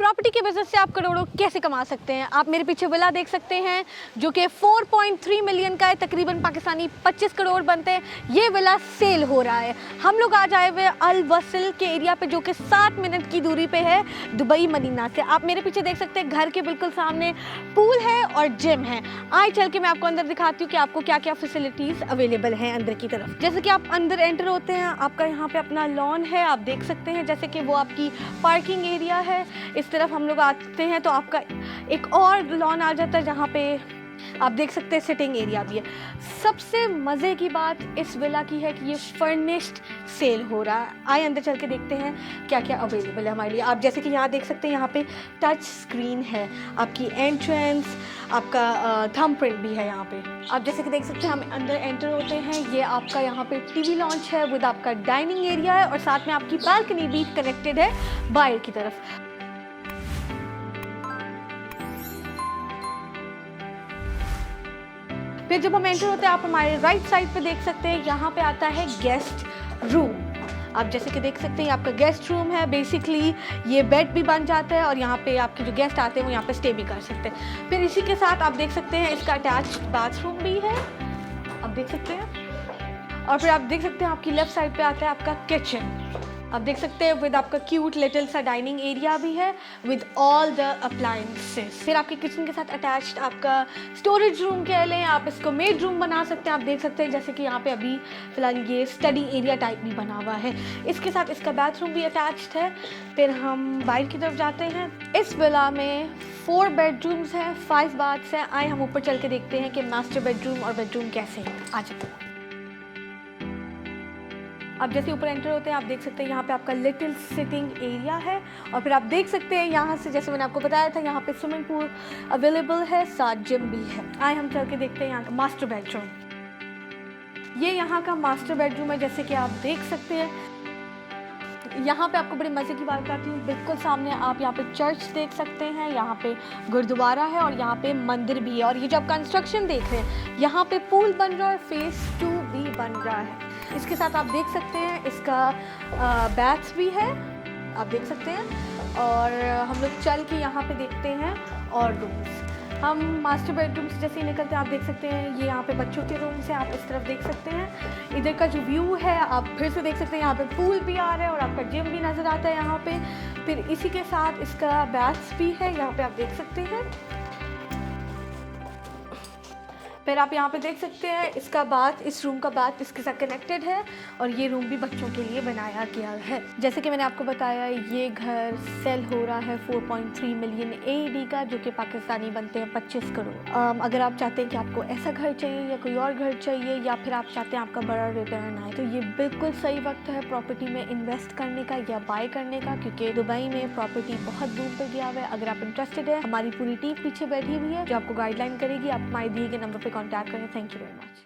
Property के business से आप करोड़ों कैसे कमा सकते हैं। आप मेरे पीछे विला देख सकते हैं जो कि 4.3 मिलियन का है, तकरीबन पाकिस्तानी 25 करोड़ बनते हैं। ये विला सेल हो रहा है। हम लोग आज आए हुए अल वसल के एरिया पे जो कि 7 मिनट की दूरी पे है दुबई मदीना से। आप मेरे पीछे देख सकते हैं घर के बिल्कुल सामने पूल है और जिम है। आए चल के मैं आपको अंदर दिखाती हूँ कि आपको क्या क्या फैसिलिटीज़ अवेलेबल हैं अंदर की तरफ। जैसे कि आप अंदर एंटर होते हैं, आपका यहाँ पे अपना लॉन है, आप देख सकते हैं जैसे कि वो आपकी पार्किंग एरिया है। इस तरफ हम लोग आते हैं तो आपका एक और लॉन आ जाता है जहाँ पे आप देख सकते हैं सिटिंग एरिया भी है। सबसे मज़े की बात इस विला की है कि ये फर्निश्ड सेल हो रहा है। आइए अंदर चल के देखते हैं क्या क्या अवेलेबल है हमारे लिए। आप जैसे कि यहाँ देख सकते हैं, यहाँ पे टच स्क्रीन है, आपकी एंट्रेंस, आपका थंबप्रिंट भी है यहाँ पे। आप जैसे कि देख सकते हैं हम अंदर एंटर होते हैं, ये आपका यहाँ पे टीवी लॉन्च है विद आपका डाइनिंग एरिया है और साथ में आपकी बालकनी भी कनेक्टेड है बाहर की तरफ। फिर जब हम एंटर होते हैं आप हमारे राइट साइड पे देख सकते हैं, यहाँ पे आता है गेस्ट रूम। आप जैसे कि देख सकते हैं आपका गेस्ट रूम है। बेसिकली ये बेड भी बन जाता है और यहाँ पे आपके जो गेस्ट आते हैं वो यहाँ पे स्टे भी कर सकते हैं। फिर इसी के साथ आप देख सकते हैं इसका अटैच्ड बाथरूम भी है, आप देख सकते हैं। और फिर आप देख सकते हैं आपकी लेफ्ट साइड पे आता है आपका किचन। आप देख सकते हैं विद आपका क्यूट लिटिल सा डाइनिंग एरिया भी है विद ऑल द अप्लायंसेस। फिर आपके किचन के साथ अटैच्ड आपका स्टोरेज रूम कह लें, आप इसको मेड रूम बना सकते हैं। आप देख सकते हैं जैसे कि यहाँ पे अभी फिलहाल ये स्टडी एरिया टाइप भी बना हुआ है। इसके साथ इसका बाथरूम भी अटैच्ड है। फिर हम बाहर की तरफ जाते हैं। इस विला में 4 बेडरूम्स हैं, 5 बाथ्स हैं। आए हम ऊपर चल के देखते हैं कि मास्टर बेडरूम और बेडरूम कैसे हैं। आ जाते हैं। आप जैसे ऊपर एंटर होते हैं आप देख सकते हैं यहाँ पे आपका लिटिल सिटिंग एरिया है और फिर आप देख सकते हैं यहाँ से, जैसे मैंने आपको बताया था, यहाँ पे स्विमिंग पूल अवेलेबल है, साथ जिम भी है। आए हम चल के देखते हैं यहाँ का मास्टर बेडरूम। ये यहाँ का मास्टर बेडरूम है। जैसे कि आप देख सकते हैं यहाँ पे आपको बड़े मज़े की बात बताती हूँ, बिल्कुल सामने आप यहाँ पे चर्च देख सकते हैं, यहाँ पे गुरुद्वारा है और यहाँ पे मंदिर भी है। और ये जो आप कंस्ट्रक्शन देख रहे हैं यहाँ पे पूल बन रहा है, फेज़ 2 भी बन रहा है। इसके साथ आप देख सकते हैं इसका बैथ भी है, आप देख सकते हैं। और हम लोग चल के यहाँ पे देखते हैं और रूम्स। हम मास्टर बेडरूम से जैसे ही निकलते हैं आप देख सकते हैं ये यहाँ पे बच्चों के रूम्स हैं, आप इस तरफ देख सकते हैं। इधर का जो व्यू है आप फिर से देख सकते हैं, यहाँ पे पूल भी आ रहा है और आपका जिम भी नज़र आता है यहाँ पे। फिर इसी के साथ इसका बैथ भी है, यहाँ पे आप देख सकते हैं। फिर आप यहाँ पे देख सकते हैं इसका बाथ, इस रूम का बाथ इसके साथ कनेक्टेड है और ये रूम भी बच्चों के लिए बनाया गया है। जैसे कि मैंने आपको बताया ये घर सेल हो रहा है 4.3 मिलियन AED का, जो कि पाकिस्तानी बनते हैं 25 करोड़। अगर आप चाहते हैं कि आपको ऐसा घर चाहिए या कोई और घर चाहिए या फिर आप चाहते हैं आपका बड़ा रिटर्न आए, तो ये बिल्कुल सही वक्त है प्रॉपर्टी में इन्वेस्ट करने का या बाय करने का, क्योंकि दुबई में प्रॉपर्टी बहुत दूर पर गया हुआ है। अगर आप इंटरेस्टेड है, हमारी पूरी टीम पीछे बैठी हुई है जो आपको गाइडलाइन करेगी। आप हमारे दिए गए नंबर पर कॉन्टैक्ट करें। Thank you very much.